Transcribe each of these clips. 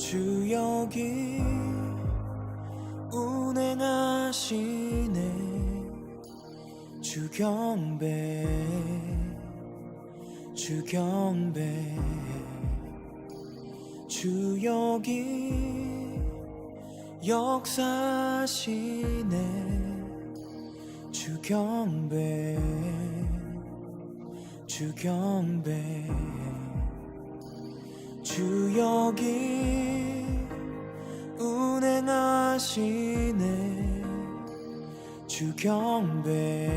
주 여기 운행하시네. 주 경배 주 경배 주 여기 역사하시네. 주 경배 주 경배 주 여기 운행하시네. 주 경배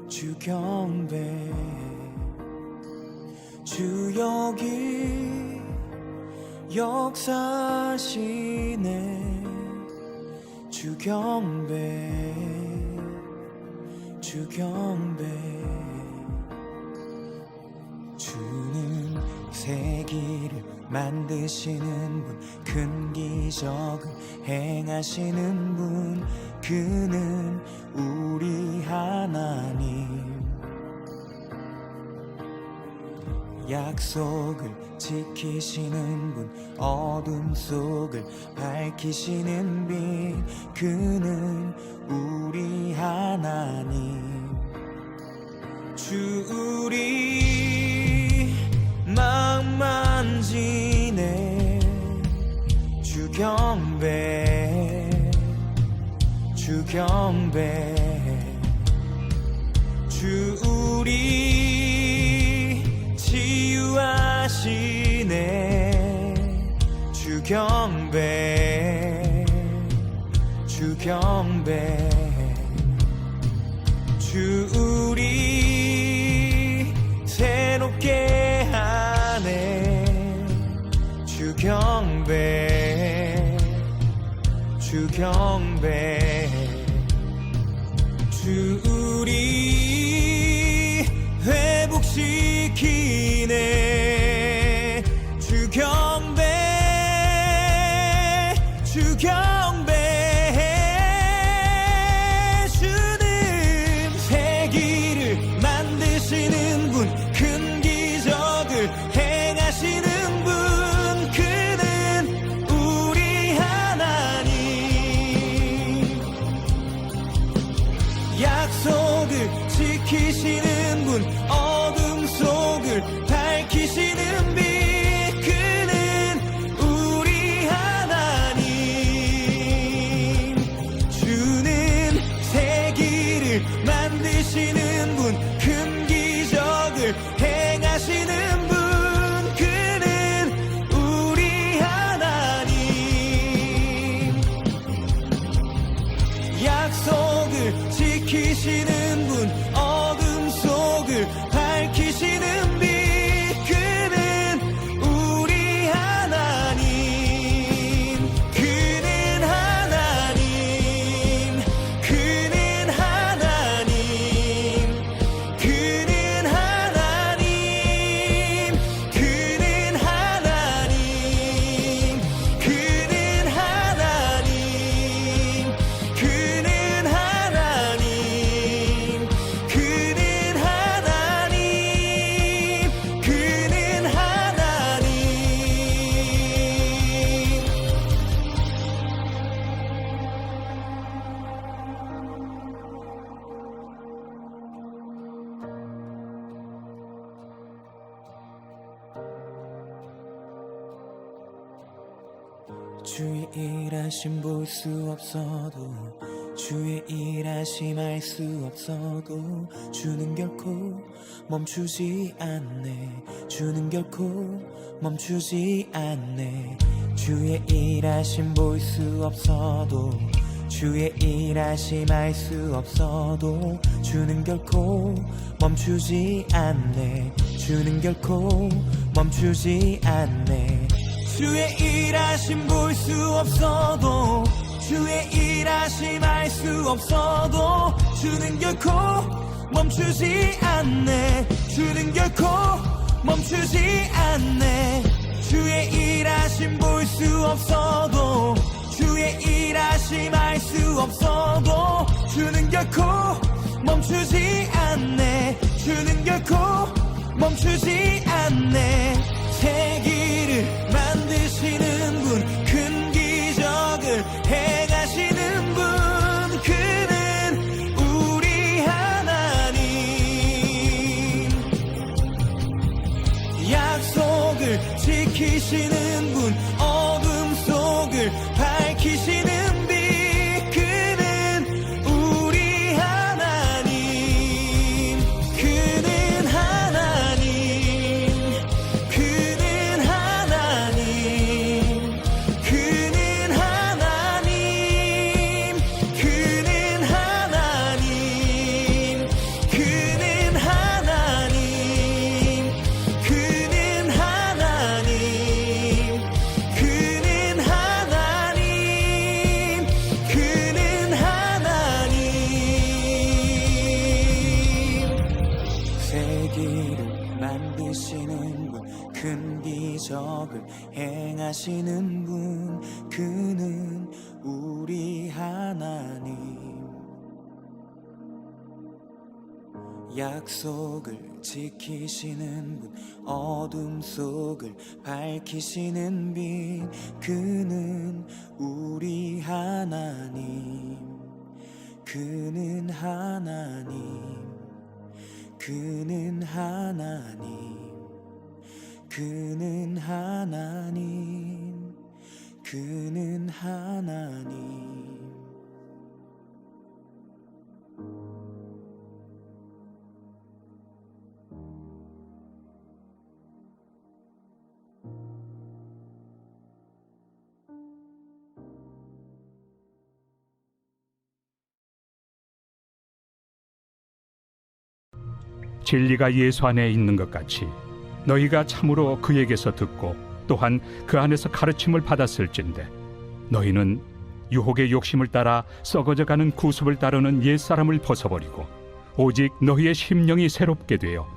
주 경배 주 여기 역사하시네. 주 경배 주 경배 주는 새 길을 만드시는 분, 큰 기적을 행하시는 분, 그는 우리 하나님. 약속을 지키시는 분, 어둠 속을 밝히시는 빛, 그는 우리 하나님. 주 우리 마음 만지네. 주 경배 주 경배 주 우리 치유하시네. 주 경배 주 경배 주 우리 새롭게 하네. 주 경배 주 경배 주 우리 회복시키네. 주 경배 주 경배 주는 새 길을 만드시는 분, 큰 기적을 행하시는 분, 그는 우리 하나님. 약속을 지키시는 분, 어둠 속을 밝히시는 빛, 그는 우리 하나님. 주는 새 길을 만드시는 분, 큰 기적을 행하시는 분, 그는 우리 하나님. 약속을 지키시는 분, 어둠 속을 밝히시는 빛, 그는 우리 하나님. 그는 하나님. 그는 하나님. 그는 하나님. 그는 하나님. 그는 하나님. 그는 하나님. 그는 하나님. 그는 하나님. 주의 일하심 볼 수 없어도, 주의 일하심 알 수 없어도, 주는 결코 멈추지 않네. 주는 결코 멈추지 않네. 주의 일하심 볼 수 없어도, 주의 일하심 알 수 없어도, 주는 결코 멈추지 않네. 주는 결코 멈추지 않네. 주의 일하심 볼 수 없어도, 주의 일하심 알 수 없어도, 주는 결코 멈추지 않네. 주는 결코 멈추지 않네. 주의 일하심 볼 수 없어도, 주의 일하심 알 수 없어도, 주는 결코 멈추지 않네. 주는 결코 멈추지 않네. 새 길을 만들 지키시는 분, 어둠 속을 밝히시는 빛, 그는 우리 하나님, 그는 하나님, 그는 하나님, 그는 하나님, 그는 하나님, 그는 하나님, 그는 하나님, 그는 하나님, 그는 하나님. 세계를 만드시는 분, 큰 기적을 행하시는 분, 그는 우리 하나님. 약속을 지키시는 분, 어둠 속을 밝히시는 빛, 그는 우리 하나님, 그는 하나님, 그는 하나님, 그는 하나님, 그는 하나님. 진리가 예수 안에 있는 것 같이 너희가 참으로 그에게서 듣고 또한 그 안에서 가르침을 받았을진데, 너희는 유혹의 욕심을 따라 썩어져가는 구습을 따르는 옛사람을 벗어버리고 오직 너희의 심령이 새롭게 되어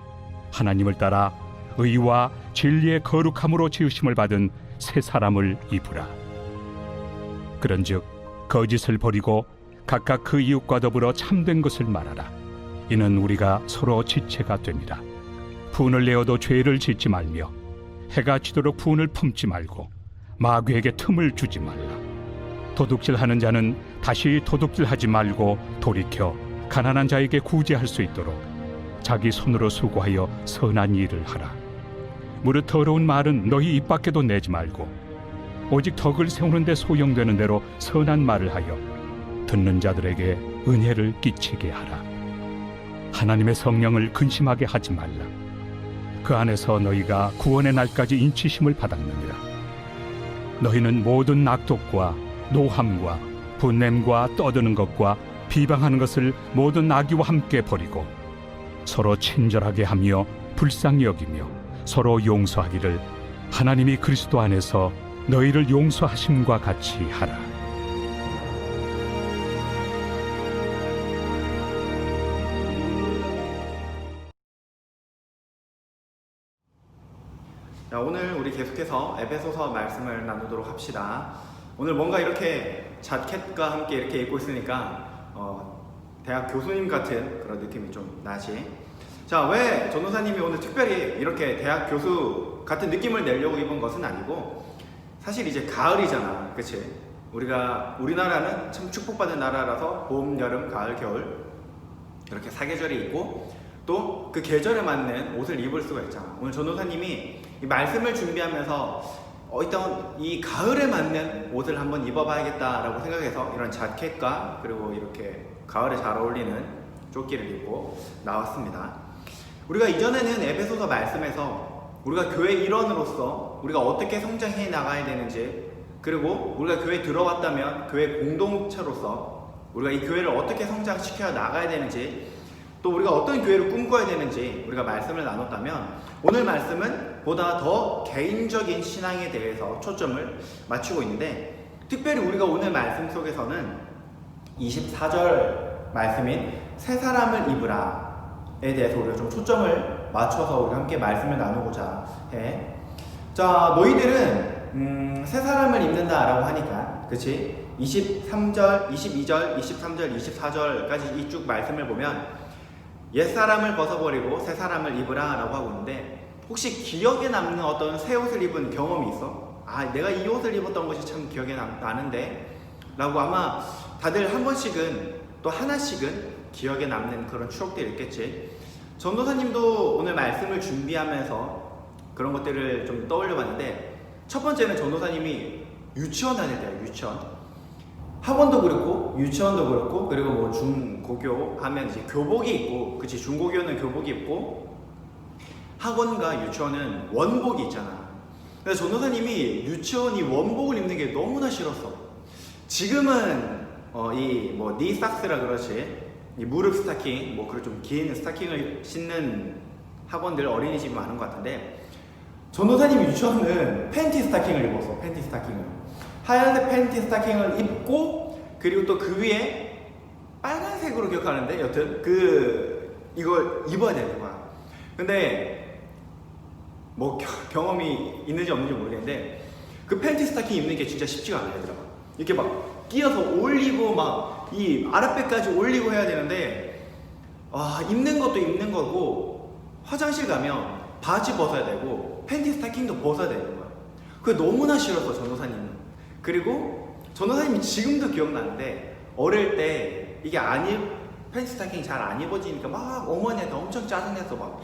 하나님을 따라 의와 진리의 거룩함으로 지으심을 받은 새 사람을 입으라. 그런즉 거짓을 버리고 각각 그 이웃과 더불어 참된 것을 말하라. 이는 우리가 서로 지체가 됨이라. 분을 내어도 죄를 짓지 말며 해가 지도록 분을 품지 말고 마귀에게 틈을 주지 말라. 도둑질하는 자는 다시 도둑질하지 말고 돌이켜 가난한 자에게 구제할 수 있도록 자기 손으로 수고하여 선한 일을 하라. 무릇 더러운 말은 너희 입 밖에도 내지 말고 오직 덕을 세우는 데 소용되는 대로 선한 말을 하여 듣는 자들에게 은혜를 끼치게 하라. 하나님의 성령을 근심하게 하지 말라. 그 안에서 너희가 구원의 날까지 인치심을 받았느니라. 너희는 모든 낙독과 노함과 분냄과 떠드는 것과 비방하는 것을 모든 악의와 함께 버리고 서로 친절하게 하며 불쌍히 여기며 서로 용서하기를 하나님이 그리스도 안에서 너희를 용서하심과 같이 하라. 자, 오늘 우리 계속해서 에베소서 말씀을 나누도록 합시다. 오늘 뭔가 이렇게 자켓과 함께 이렇게 입고 있으니까 대학 교수님 같은 그런 느낌이 좀 나지. 자, 왜 전도사님이 오늘 특별히 이렇게 대학 교수 같은 느낌을 내려고 입은 것은 아니고, 사실 이제 가을이잖아, 그치? 우리나라는 참 축복받은 나라라서 봄, 여름, 가을, 겨울 이렇게 사계절이 있고 또 그 계절에 맞는 옷을 입을 수가 있잖아. 오늘 전도사님이 이 말씀을 준비하면서 일단 이 가을에 맞는 옷을 한번 입어봐야겠다라고 생각해서 이런 자켓과 그리고 이렇게 가을에 잘 어울리는 조끼를 입고 나왔습니다. 우리가 이전에는 에베소서 말씀에서 우리가 교회 일원으로서 우리가 어떻게 성장해 나가야 되는지, 그리고 우리가 교회에 들어왔다면 교회 공동체로서 우리가 이 교회를 어떻게 성장시켜 나가야 되는지, 또 우리가 어떤 교회를 꿈꿔야 되는지 우리가 말씀을 나눴다면, 오늘 말씀은 보다 더 개인적인 신앙에 대해서 초점을 맞추고 있는데, 특별히 우리가 오늘 말씀 속에서는 24절 말씀인 새 사람을 입으라에 대해서 우리가 좀 초점을 맞춰서 우리가 함께 말씀을 나누고자 해. 자, 너희들은 새 사람을 입는다라고 하니까, 그치? 23절, 22절, 23절, 24절까지 이 쭉 말씀을 보면 옛사람을 벗어버리고 새사람을 입으라 라고 하고 있는데, 혹시 기억에 남는 어떤 새 옷을 입은 경험이 있어? 내가 이 옷을 입었던 것이 참 기억에 나는데 라고 아마 다들 한 번씩은 또 하나씩은 기억에 남는 그런 추억들이 있겠지. 전도사님도 오늘 말씀을 준비하면서 그런 것들을 좀 떠올려 봤는데, 첫 번째는 전도사님이 유치원 다닐 때예요. 유치원. 학원도 그렇고 유치원도 그렇고, 그리고 뭐 중고교 하면 이제 교복이 있고, 그치, 중고교는 교복이 있고 학원과 유치원은 원복이 있잖아. 근데 전도사님이 유치원이 원복을 입는 게 너무나 싫었어. 지금은 이 뭐 니삭스라 그러지, 이 무릎 스타킹, 뭐 그런 좀 긴 스타킹을 신는 학원들, 어린이집이 많은 것 같은데, 전도사님 유치원은 팬티 스타킹을 입었어. 팬티 스타킹을, 하얀색 팬티 스타킹을 입고, 그리고 또 그 위에 빨간색으로 기억하는데, 여튼 이걸 입어야 되는 거야. 근데 뭐 경험이 있는지 없는지 모르겠는데, 그 팬티 스타킹 입는 게 진짜 쉽지가 않아요, 얘들아. 이렇게 막 끼어서 올리고 막 이 아랫배까지 올리고 해야 되는데, 입는 것도 입는 거고, 화장실 가면 바지 벗어야 되고 팬티 스타킹도 벗어야 되는 거야. 그게 너무나 싫었어, 전도사님은. 그리고 전도사님이 지금도 기억나는데, 어릴 때 이게 팬티 스타킹 잘 안 입어지니까 막 어머니한테 엄청 짜증내서 막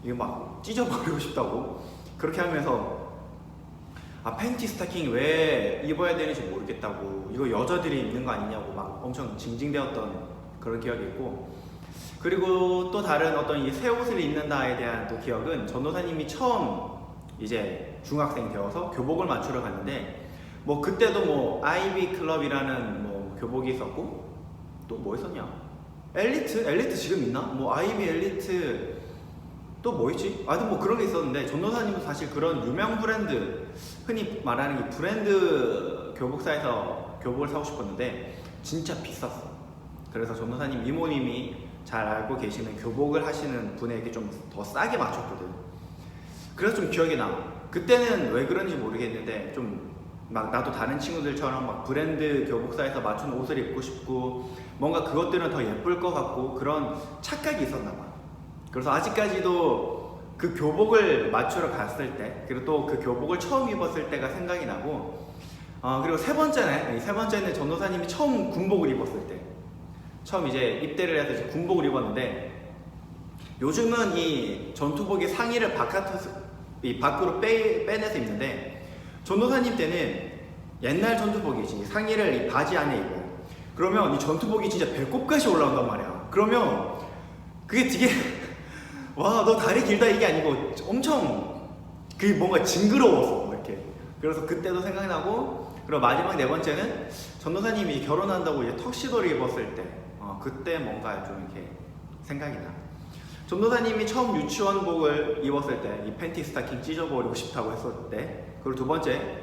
이거 막 찢어버리고 싶다고 그렇게 하면서, 팬티 스타킹 왜 입어야 되는지 모르겠다고, 이거 여자들이 입는 거 아니냐고 막 엄청 징징대었던 그런 기억이 있고, 그리고 또 다른 어떤 이 새 옷을 입는다에 대한 또 기억은, 전도사님이 처음 이제 중학생 되어서 교복을 맞추러 갔는데, 뭐 그때도 뭐 아이비 클럽이라는 뭐 교복이 있었고, 또 뭐 있었냐, 엘리트 지금 있나? 뭐 아이비 엘리트, 또 뭐 있지? 하여튼 뭐 그런 게 있었는데, 전도사님도 사실 그런 유명 브랜드, 흔히 말하는 이 브랜드 교복사에서 교복을 사고 싶었는데 진짜 비쌌어. 그래서 전도사님 이모님이 잘 알고 계시는 교복을 하시는 분에게 좀 더 싸게 맞췄거든. 그래서 좀 기억이 나. 그때는 왜 그런지 모르겠는데, 좀 막 나도 다른 친구들처럼 막 브랜드 교복사에서 맞춘 옷을 입고 싶고, 뭔가 그것들은 더 예쁠 것 같고, 그런 착각이 있었나 봐. 그래서 아직까지도 그 교복을 맞추러 갔을 때, 그리고 또 그 교복을 처음 입었을 때가 생각이 나고, 그리고 세 번째는 전도사님이 처음 군복을 입었을 때, 처음 이제 입대를 해서 이제 군복을 입었는데, 요즘은 이 전투복의 상의를 밖으로 빼내서 입는데, 전도사님 때는 옛날 전투복이지, 상의를 이 바지 안에 입어. 그러면 이 전투복이 진짜 배꼽까지 올라온단 말이야. 그러면 그게 되게 와, 너 다리 길다 이게 아니고 엄청 그게 뭔가 징그러웠어, 이렇게. 그래서 그때도 생각나고, 그리고 마지막 네 번째는 전도사님이 결혼한다고 이제 턱시도를 입었을 때, 그때 뭔가 좀 이렇게 생각이 나. 전도사님이 처음 유치원복을 입었을 때, 이 팬티 스타킹 찢어버리고 싶다고 했을 때, 그리고 두 번째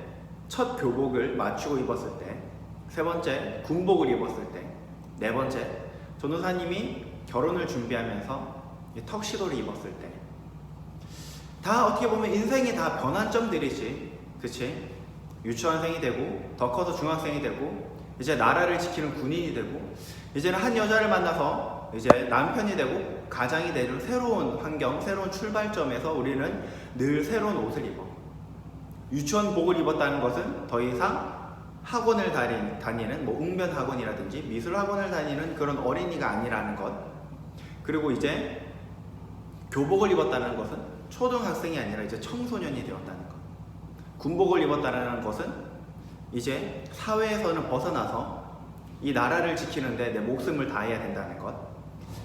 첫 교복을 맞추고 입었을 때, 세 번째 군복을 입었을 때, 네 번째 전도사님이 결혼을 준비하면서 턱시도를 입었을 때, 다 어떻게 보면 인생이 다 변환점들이지, 그치? 유치원생이 되고, 더 커서 중학생이 되고, 이제 나라를 지키는 군인이 되고, 이제는 한 여자를 만나서 이제 남편이 되고 가장이 되는 새로운 환경, 새로운 출발점에서 우리는 늘 새로운 옷을 입어. 유치원복을 입었다는 것은 더 이상 학원을 다니는 뭐 웅변 학원이라든지 미술 학원을 다니는 그런 어린이가 아니라는 것. 그리고 이제 교복을 입었다는 것은 초등학생이 아니라 이제 청소년이 되었다는 것. 군복을 입었다는 것은 이제 사회에서는 벗어나서 이 나라를 지키는데 내 목숨을 다해야 된다는 것.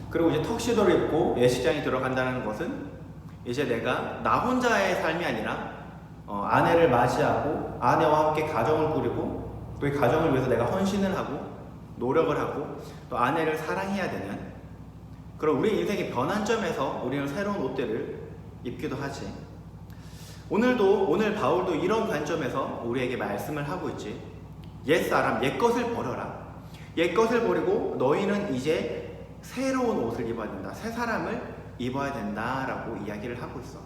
그리고 이제 턱시도를 입고 예식장에 들어간다는 것은 이제 내가 나 혼자의 삶이 아니라 아내를 맞이하고 아내와 함께 가정을 꾸리고, 또 이 가정을 위해서 내가 헌신을 하고 노력을 하고 또 아내를 사랑해야 되는, 그럼 우리 인생의 변환점에서 우리는 새로운 옷들을 입기도 하지. 오늘 바울도 이런 관점에서 우리에게 말씀을 하고 있지. 옛사람, 옛것을 버려라. 옛것을 버리고 너희는 이제 새로운 옷을 입어야 된다. 새 사람을 입어야 된다라고 이야기를 하고 있어.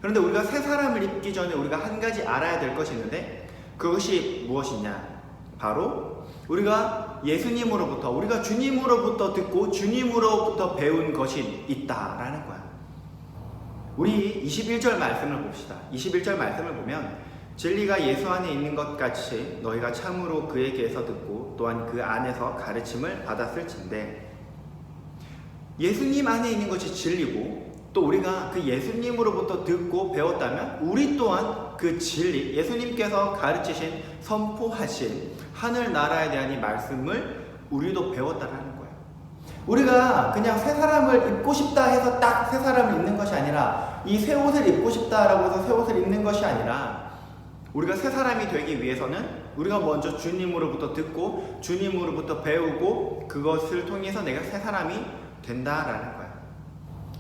그런데 우리가 새 사람을 입기 전에 우리가 한 가지 알아야 될 것이 있는데, 그것이 무엇이냐? 바로 우리가 예수님으로부터, 우리가 주님으로부터 듣고 주님으로부터 배운 것이 있다라는 거야. 우리 21절 말씀을 봅시다. 21절 말씀을 보면, 진리가 예수 안에 있는 것 같이 너희가 참으로 그에게서 듣고 또한 그 안에서 가르침을 받았을진데, 예수님 안에 있는 것이 진리고 또 우리가 그 예수님으로부터 듣고 배웠다면 우리 또한 그 진리, 예수님께서 가르치신 선포하신 하늘나라에 대한 이 말씀을 우리도 배웠다라는 거예요. 우리가 그냥 새 사람을 입고 싶다 해서 딱 새 사람을 입는 것이 아니라, 이 새 옷을 입고 싶다라고 해서 새 옷을 입는 것이 아니라, 우리가 새 사람이 되기 위해서는 우리가 먼저 주님으로부터 듣고 주님으로부터 배우고 그것을 통해서 내가 새 사람이 된다라는 거야.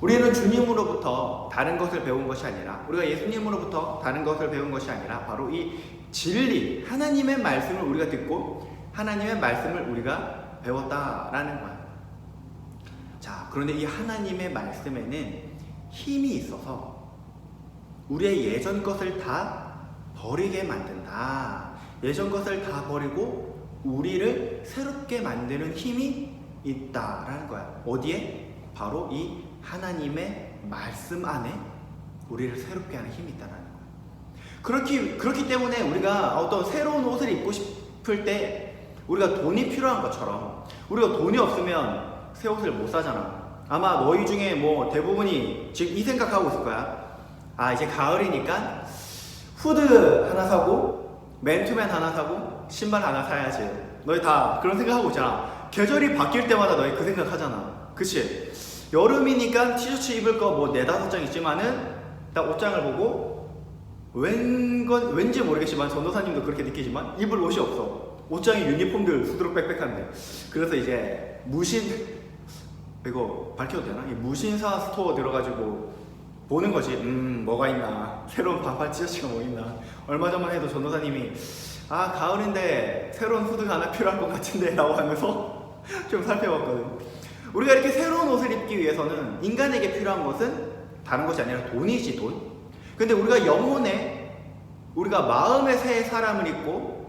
우리는 주님으로부터 다른 것을 배운 것이 아니라, 우리가 예수님으로부터 다른 것을 배운 것이 아니라 바로 이 진리, 하나님의 말씀을 우리가 듣고 하나님의 말씀을 우리가 배웠다라는 거야. 자, 그런데 이 하나님의 말씀에는 힘이 있어서 우리의 예전 것을 다 버리게 만든다. 예전 것을 다 버리고 우리를 새롭게 만드는 힘이 있다라는 거야. 어디에? 바로 이 하나님의 말씀 안에 우리를 새롭게 하는 힘이 있다라는 거야. 그렇기 때문에 우리가 어떤 새로운 옷을 입고 싶을 때 우리가 돈이 필요한 것처럼, 우리가 돈이 없으면 새 옷을 못 사잖아. 아마 너희 중에 뭐 대부분이 지금 이 생각하고 있을 거야. 아, 이제 가을이니까 후드 하나 사고 맨투맨 하나 사고 신발 하나 사야지. 너희 다 그런 생각하고 있잖아. 계절이 바뀔 때마다 너희 그 생각하잖아. 그치? 여름이니까 티셔츠 입을 거 뭐 4-5장 있지만은 딱 옷장을 보고 왠지 모르겠지만 전도사님도 그렇게 느끼지만 입을 옷이 없어. 옷장에 유니폼들 수두룩 빽빽한데. 그래서 이제 이거 밝혀도 되나? 이 무신사 스토어 들어가지고 보는 거지. 뭐가 있나, 새로운 반팔 티셔츠가 뭐 있나. 얼마 전만 해도 전도사님이 아, 가을인데 새로운 후드가 하나 필요할 것 같은데 라고 하면서 좀 살펴봤거든. 우리가 이렇게 새로운 옷을 입기 위해서는 인간에게 필요한 것은 다른 것이 아니라 돈이지, 돈. 근데 우리가 우리가 마음의 새 사람을 입고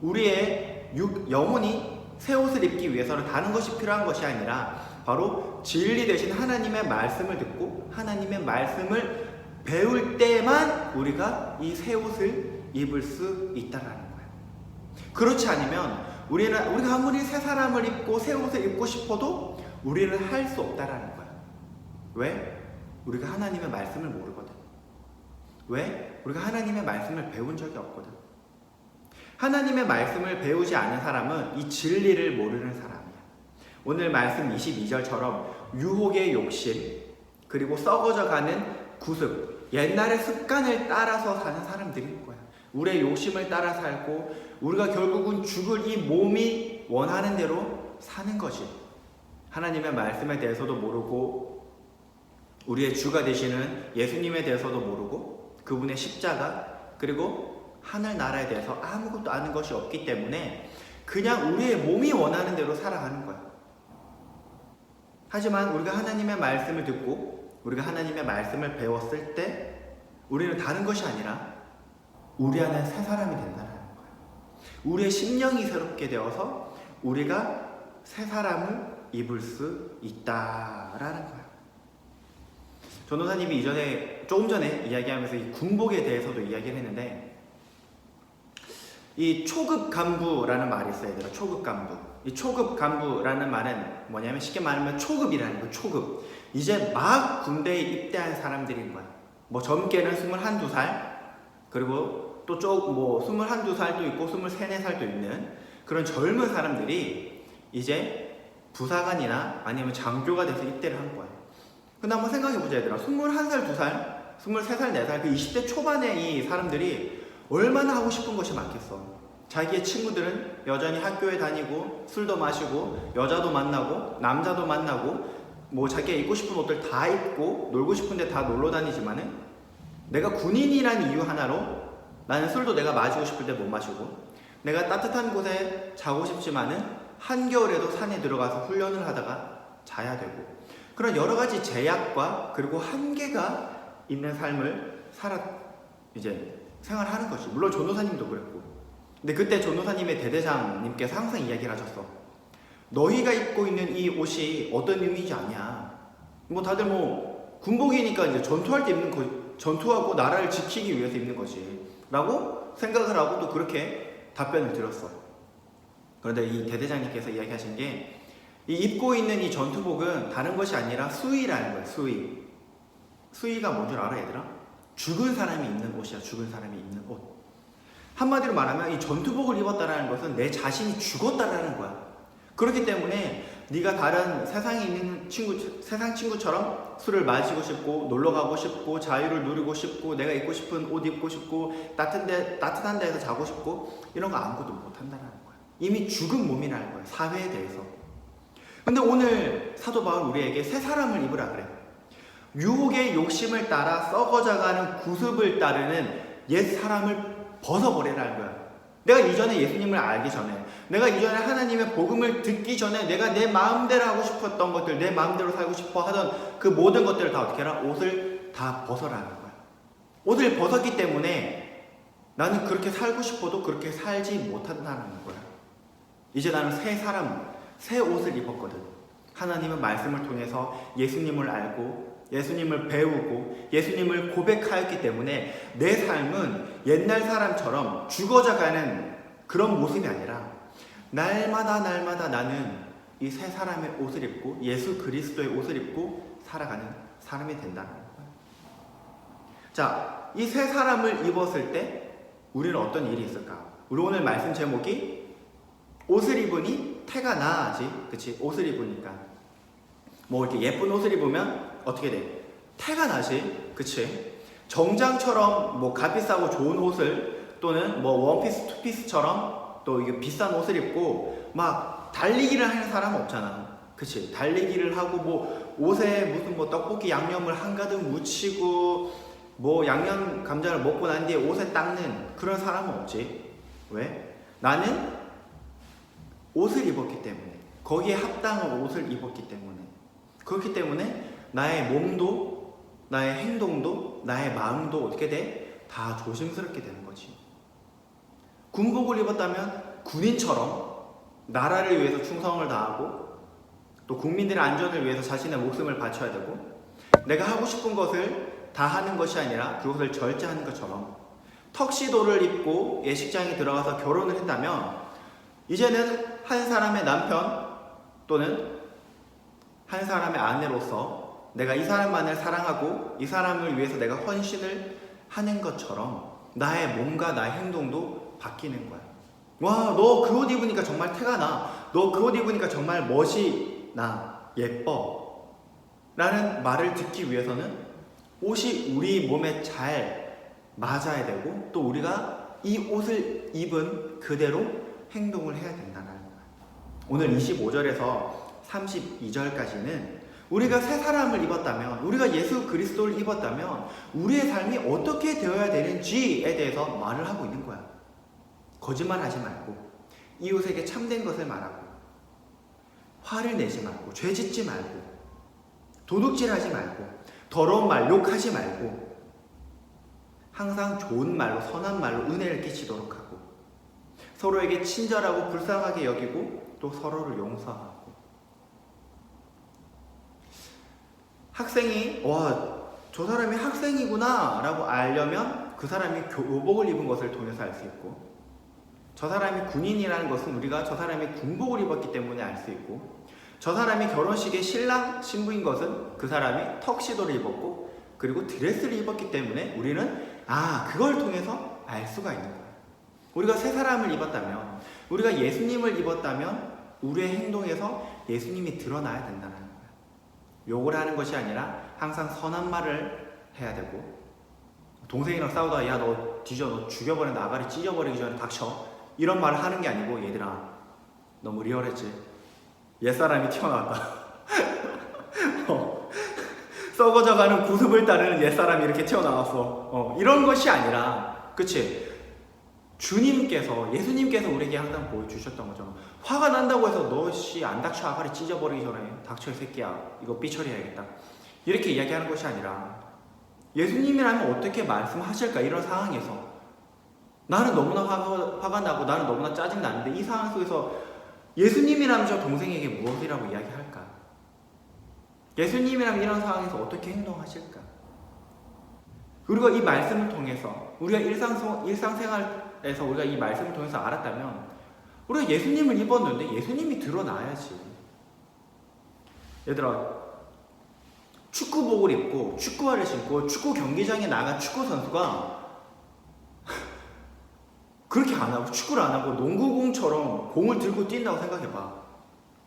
우리의 영혼이 새 옷을 입기 위해서는 다른 것이 필요한 것이 아니라 바로 진리 대신 하나님의 말씀을 듣고 하나님의 말씀을 배울 때만 우리가 이 새 옷을 입을 수 있다라는 거예요. 그렇지 않으면 우리가 아무리 새 사람을 입고 새 옷을 입고 싶어도 우리는 할 수 없다라는 거야. 왜? 우리가 하나님의 말씀을 모르거든. 왜? 우리가 하나님의 말씀을 배운 적이 없거든. 하나님의 말씀을 배우지 않은 사람은 이 진리를 모르는 사람이야. 오늘 말씀 22절처럼 유혹의 욕심, 그리고 썩어져가는 구습, 옛날의 습관을 따라서 사는 사람들일 거야. 우리의 욕심을 따라 살고 우리가 결국은 죽을 이 몸이 원하는 대로 사는 거지. 하나님의 말씀에 대해서도 모르고 우리의 주가 되시는 예수님에 대해서도 모르고 그분의 십자가, 그리고 하늘나라에 대해서 아무것도 아는 것이 없기 때문에 그냥 우리의 몸이 원하는 대로 살아가는 거야. 하지만 우리가 하나님의 말씀을 듣고 우리가 하나님의 말씀을 배웠을 때 우리는 다른 것이 아니라 우리 안에 새 사람이 된다는 거예요. 우리의 심령이 새롭게 되어서 우리가 새 사람을 입을 수 있다라는 거예요. 전도사님이 조금 전에 이야기하면서 이 군복에 대해서도 이야기를 했는데, 이 초급 간부라는 말이 있어요. 얘들아, 초급 간부. 이 초급 간부라는 말은 뭐냐면 쉽게 말하면 초급이라는 거예요. 초급. 이제 막 군대에 입대한 사람들인 거야. 뭐 젊게는 21-22살, 그리고 또 21-22살도 있고 23-24살도 있는 그런 젊은 사람들이 이제 부사관이나 아니면 장교가 돼서 입대를 한 거야. 근데 한번 생각해보자, 얘들아. 21살, 2살, 23살, 4살, 그 20대 초반의 이 사람들이 얼마나 하고 싶은 것이 많겠어. 자기의 친구들은 여전히 학교에 다니고 술도 마시고 여자도 만나고 남자도 만나고 뭐 자기가 입고 싶은 옷들 다 입고 놀고 싶은데 다 놀러 다니지만은 내가 군인이라는 이유 하나로 나는 술도 내가 마시고 싶을 때 못 마시고, 내가 따뜻한 곳에 자고 싶지만은 한겨울에도 산에 들어가서 훈련을 하다가 자야 되고, 그런 여러 가지 제약과 그리고 한계가 있는 삶을 생활하는 것이. 물론 전도사님도 그랬고. 근데 그때 전도사님의 대대장님께서 항상 이야기를 하셨어. 너희가 입고 있는 이 옷이 어떤 의미인지 아냐. 뭐 다들 군복이니까 이제 전투할 때 입는 거, 전투하고 나라를 지키기 위해서 입는 거지 라고 생각을 하고 또 그렇게 답변을 드렸어. 그런데 이 대대장님께서 이야기하신 게, 이 입고 있는 이 전투복은 다른 것이 아니라 수의라는 거예요. 수의. 수의가 뭔 줄 알아, 얘들아? 죽은 사람이 입는 옷이야. 죽은 사람이 입는 옷. 한마디로 말하면 이 전투복을 입었다라는 것은 내 자신이 죽었다라는 거야. 그렇기 때문에 네가 다른 세상에 있는 세상 친구처럼 술을 마시고 싶고 놀러 가고 싶고 자유를 누리고 싶고 내가 입고 싶은 옷 입고 싶고 따뜻한 데에서 자고 싶고 이런 거 아무것도 못 한다는 거야. 이미 죽은 몸이라는 거야. 사회에 대해서. 근데 오늘 사도 바울 우리에게 새 사람을 입으라 그래. 유혹의 욕심을 따라 썩어져가는 구습을 따르는 옛 사람을 벗어버리라는 거야. 내가 이전에 예수님을 알기 전에, 내가 이전에 하나님의 복음을 듣기 전에 내가 내 마음대로 하고 싶었던 것들, 내 마음대로 살고 싶어 하던 그 모든 것들을 다 어떻게 해라? 옷을 다 벗어라는 거야. 옷을 벗었기 때문에 나는 그렇게 살고 싶어도 그렇게 살지 못한다는 거야. 이제 나는 새 사람, 새 옷을 입었거든. 하나님은 말씀을 통해서 예수님을 알고 예수님을 배우고 예수님을 고백하였기 때문에 내 삶은 옛날 사람처럼 죽어져가는 그런 모습이 아니라 날마다 나는 이 새 사람의 옷을 입고 예수 그리스도의 옷을 입고 살아가는 사람이 된다는 거예요. 자, 이 새 사람을 입었을 때 우리는 어떤 일이 있을까? 우리 오늘 말씀 제목이 옷을 입으니 태가 나지, 그치? 옷을 입으니까 뭐 이렇게 예쁜 옷을 입으면 어떻게 돼? 태가 나지, 그치? 정장처럼 뭐 값비싸고 좋은 옷을 또는 뭐 원피스, 투피스처럼 또 이게 비싼 옷을 입고 막 달리기를 하는 사람은 없잖아, 그치? 달리기를 하고 뭐 옷에 무슨 뭐 떡볶이 양념을 한가득 묻히고 뭐 양념 감자를 먹고 난 뒤에 옷에 닦는 그런 사람은 없지. 왜? 나는 옷을 입었기 때문에, 거기에 합당한 옷을 입었기 때문에, 그렇기 때문에 나의 몸도 나의 행동도 나의 마음도 어떻게 돼? 다 조심스럽게 되는 거지. 군복을 입었다면 군인처럼 나라를 위해서 충성을 다하고 또 국민들의 안전을 위해서 자신의 목숨을 바쳐야 되고 내가 하고 싶은 것을 다 하는 것이 아니라 그것을 절제하는 것처럼 턱시도를 입고 예식장에 들어가서 결혼을 했다면 이제는 한 사람의 남편 또는 한 사람의 아내로서 내가 이 사람만을 사랑하고 이 사람을 위해서 내가 헌신을 하는 것처럼 나의 몸과 나의 행동도 바뀌는 거야. 와, 너 그 옷 입으니까 정말 태가 나. 너 그 옷 입으니까 정말 멋이 나. 예뻐. 라는 말을 듣기 위해서는 옷이 우리 몸에 잘 맞아야 되고 또 우리가 이 옷을 입은 그대로 행동을 해야 된다는 거야. 오늘 25절에서 32절까지는 우리가 새 사람을 입었다면, 우리가 예수 그리스도를 입었다면 우리의 삶이 어떻게 되어야 되는지에 대해서 말을 하고 있는 거야. 거짓말하지 말고 이웃에게 참된 것을 말하고 화를 내지 말고 죄짓지 말고 도둑질하지 말고 더러운 말 욕하지 말고 항상 좋은 말로 선한 말로 은혜를 끼치도록 하고 서로에게 친절하고 불쌍하게 여기고 또 서로를 용서하고 학생이 저 사람이 학생이구나 라고 알려면 그 사람이 교복을 입은 것을 통해서 알 수 있고 저 사람이 군인이라는 것은 우리가 저 사람이 군복을 입었기 때문에 알 수 있고 저 사람이 결혼식의 신랑 신부인 것은 그 사람이 턱시도를 입었고 그리고 드레스를 입었기 때문에 우리는 그걸 통해서 알 수가 있는 거예요. 우리가 새 사람을 입었다면 우리가 예수님을 입었다면 우리의 행동에서 예수님이 드러나야 된다는 거예요. 욕을 하는 것이 아니라 항상 선한 말을 해야 되고 동생이랑 싸우다가 야 너 뒤져 너 죽여버린다 아가리 찢어버리기 전에 닥쳐 이런 말을 하는 게 아니고 얘들아 너무 리얼했지? 옛사람이 튀어나왔다. 썩어져가는 구습을 따르는 옛사람이 이렇게 튀어나왔어. 이런 것이 아니라 그치? 주님께서 예수님께서 우리에게 항상 보여주셨던 거죠. 화가 난다고 해서 너 안 닥쳐 아가리 찢어버리기 전에 닥쳐 이 새끼야 이거 삐처리해야겠다 이렇게 이야기하는 것이 아니라 예수님이라면 어떻게 말씀하실까 이런 상황에서 나는 너무나 화가 나고 나는 너무나 짜증나는데 이 상황 속에서 예수님이라면 저 동생에게 무엇이라고 이야기할까? 예수님이라면 이런 상황에서 어떻게 행동하실까? 우리가 이 말씀을 통해서 우리가 일상생활에서 우리가 이 말씀을 통해서 알았다면 우리가 예수님을 입었는데 예수님이 드러나야지. 얘들아 축구복을 입고 축구화를 신고 축구 경기장에 나간 축구 선수가 그렇게 안 하고 축구를 안 하고 농구공처럼 공을 들고 뛴다고 생각해봐.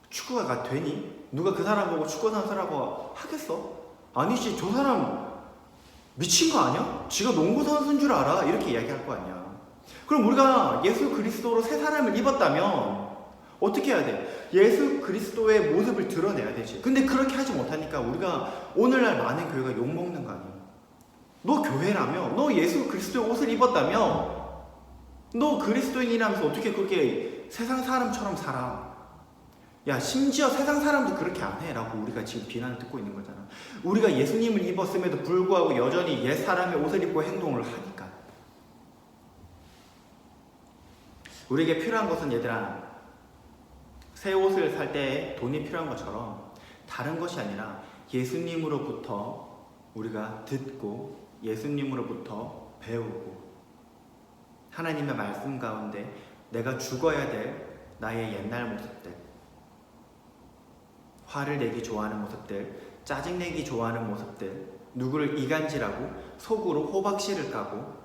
축구가 되니? 누가 그 사람 보고 축구 선수라고 하겠어? 아니지. 저 사람 미친 거 아니야? 지가 농구 선수인 줄 알아? 이렇게 이야기할 거 아니야. 그럼 우리가 예수 그리스도로 새 사람을 입었다면 어떻게 해야 돼? 예수 그리스도의 모습을 드러내야 되지. 근데 그렇게 하지 못하니까 우리가 오늘날 많은 교회가 욕먹는 거 아니야. 너 교회라며? 너 예수 그리스도의 옷을 입었다며? 너 그리스도인이라면서 어떻게 그렇게 세상 사람처럼 살아? 야, 심지어 세상 사람도 그렇게 안 해 라고 우리가 지금 비난을 듣고 있는 거잖아. 우리가 예수님을 입었음에도 불구하고 여전히 옛 사람의 옷을 입고 행동을 하니까. 우리에게 필요한 것은 얘들아, 새 옷을 살 때 돈이 필요한 것처럼 다른 것이 아니라 예수님으로부터 우리가 듣고 예수님으로부터 배우고 하나님의 말씀 가운데 내가 죽어야 될 나의 옛날 모습들, 화를 내기 좋아하는 모습들, 짜증내기 좋아하는 모습들, 누구를 이간질하고 속으로 호박씨를 까고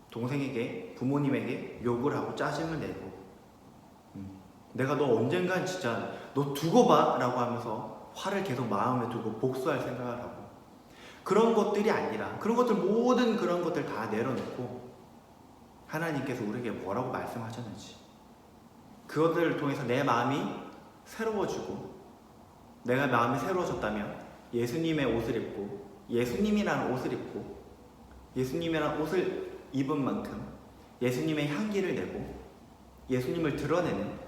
동생에게, 부모님에게 욕을 하고 짜증을 내고 내가 너 언젠간 진짜 너 두고 봐 라고 하면서 화를 계속 마음에 두고 복수할 생각을 하고, 그런 것들이 아니라 그런 것들, 모든 그런 것들 다 내려놓고 하나님께서 우리에게 뭐라고 말씀하셨는지 그것들을 통해서 내 마음이 새로워지고, 내가 마음이 새로워졌다면 예수님의 옷을 입고 예수님이라는 옷을 입고 예수님이라는 옷을 입은 만큼 예수님의 향기를 내고 예수님을 드러내는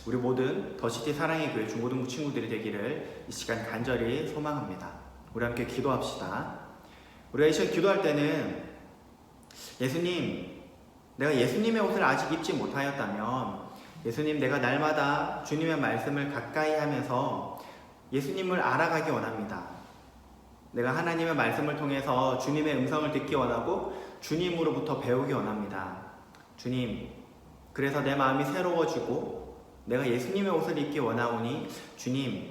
우리 모든 더시티 사랑의 교회 중고등부 친구들이 되기를 이 시간 간절히 소망합니다. 우리 함께 기도합시다. 우리가 이 시간 기도할 때는 예수님, 내가 예수님의 옷을 아직 입지 못하였다면 예수님, 내가 날마다 주님의 말씀을 가까이 하면서 예수님을 알아가기 원합니다. 내가 하나님의 말씀을 통해서 주님의 음성을 듣기 원하고 주님으로부터 배우기 원합니다. 주님, 그래서 내 마음이 새로워지고 내가 예수님의 옷을 입기 원하오니 주님,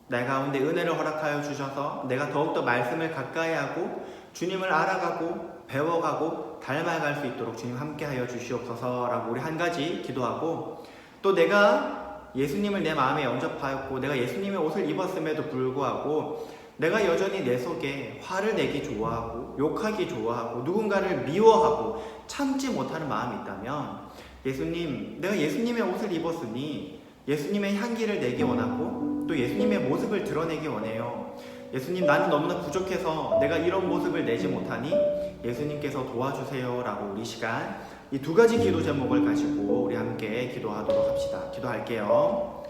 내 가운데 은혜를 허락하여 주셔서 내가 더욱더 말씀을 가까이 하고 주님을 알아가고 배워가고 닮아갈 수 있도록 주님 함께하여 주시옵소서라고 우리 한 가지 기도하고, 또 내가 예수님을 내 마음에 영접하였고 내가 예수님의 옷을 입었음에도 불구하고 내가 여전히 내 속에 화를 내기 좋아하고 욕하기 좋아하고 누군가를 미워하고 참지 못하는 마음이 있다면 예수님, 내가 예수님의 옷을 입었으니 예수님의 향기를 내기 원하고 또 예수님의 모습을 드러내기 원해요. 예수님, 나는 너무나 부족해서 내가 이런 모습을 내지 못하니 예수님께서 도와주세요 라고 우리 시간 이 두 가지 기도 제목을 가지고 우리 함께 기도하도록 합시다. 기도할게요.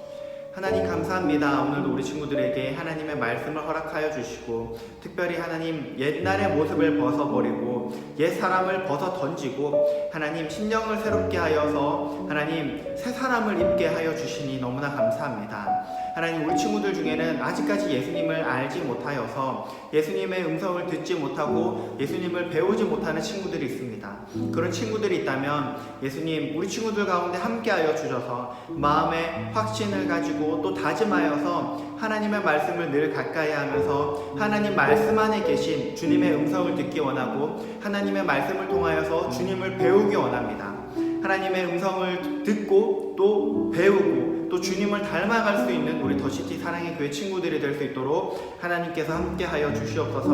하나님 감사합니다. 오늘도 우리 친구들에게 하나님의 말씀을 허락하여 주시고 특별히 하나님 옛날의 모습을 벗어버리고 옛 사람을 벗어 던지고 하나님 심령을 새롭게 하여서 하나님 새 사람을 입게 하여 주시니 너무나 감사합니다. 하나님, 우리 친구들 중에는 아직까지 예수님을 알지 못하여서 예수님의 음성을 듣지 못하고 예수님을 배우지 못하는 친구들이 있습니다. 그런 친구들이 있다면 예수님, 우리 친구들 가운데 함께하여 주셔서 마음의 확신을 가지고 또 다짐하여서 하나님의 말씀을 늘 가까이 하면서 하나님 말씀 안에 계신 주님의 음성을 듣기 원하고 하나님의 말씀을 통하여서 주님을 배우기 원합니다. 하나님의 음성을 듣고 또 배우고 또 주님을 닮아갈 수 있는 우리 더시티 사랑의 교회 친구들이 될 수 있도록 하나님께서 함께하여 주시옵소서.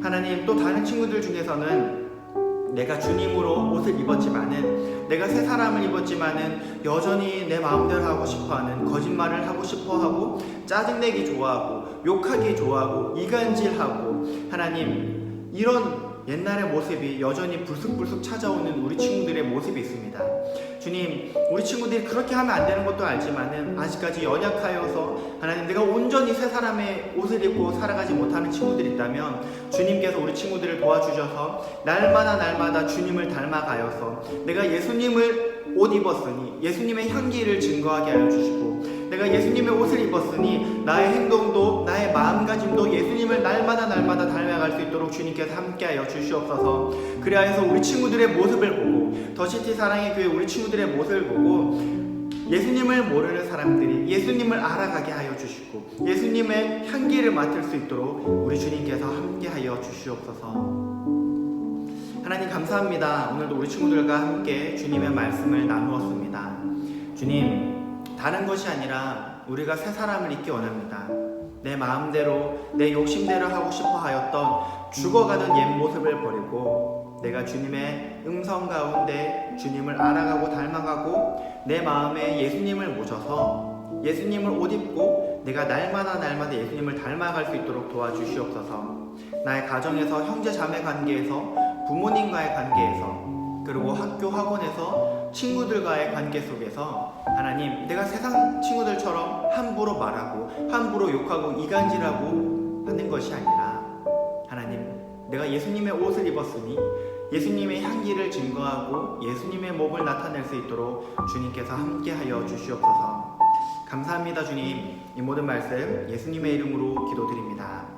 하나님, 또 다른 친구들 중에서는 내가 주님으로 옷을 입었지만은 내가 새 사람을 입었지만은 여전히 내 마음대로 하고 싶어하는 거짓말을 하고 싶어하고 짜증내기 좋아하고 욕하기 좋아하고 이간질하고 하나님, 이런 옛날의 모습이 여전히 불쑥불쑥 찾아오는 우리 친구들의 모습이 있습니다. 주님, 우리 친구들이 그렇게 하면 안 되는 것도 알지만은 아직까지 연약하여서 하나님, 내가 온전히 새 사람의 옷을 입고 살아가지 못하는 친구들이 있다면 주님께서 우리 친구들을 도와주셔서 날마다 주님을 닮아가여서 내가 예수님을 옷 입었으니 예수님의 향기를 증거하게 하여 주시고 내가 예수님의 옷을 입었으니 나의 행동도 나의 마음가짐도 예수님을 날마다 닮아갈 수 있도록 주님께서 함께하여 주시옵소서. 그리하여서 우리 친구들의 모습을 보고 더시티 사랑의 교회 우리 친구들의 모습을 보고 예수님을 모르는 사람들이 예수님을 알아가게 하여 주시고 예수님의 향기를 맡을 수 있도록 우리 주님께서 함께하여 주시옵소서. 하나님 감사합니다. 오늘도 우리 친구들과 함께 주님의 말씀을 나누었습니다. 주님, 다른 것이 아니라 우리가 새 사람을 잊기 원합니다. 내 마음대로 내 욕심대로 하고 싶어 하였던 죽어가던 옛 모습을 버리고 내가 주님의 음성 가운데 주님을 알아가고 닮아가고 내 마음에 예수님을 모셔서 예수님을 옷 입고 내가 날마다 예수님을 닮아갈 수 있도록 도와주시옵소서. 나의 가정에서 형제 자매 관계에서 부모님과의 관계에서 그리고 학교 학원에서 친구들과의 관계 속에서 하나님, 내가 세상 친구들처럼 함부로 말하고 함부로 욕하고 이간질하고 하는 것이 아니라 하나님, 내가 예수님의 옷을 입었으니 예수님의 향기를 증거하고 예수님의 몸을 나타낼 수 있도록 주님께서 함께하여 주시옵소서. 감사합니다. 주님, 이 모든 말씀 예수님의 이름으로 기도드립니다.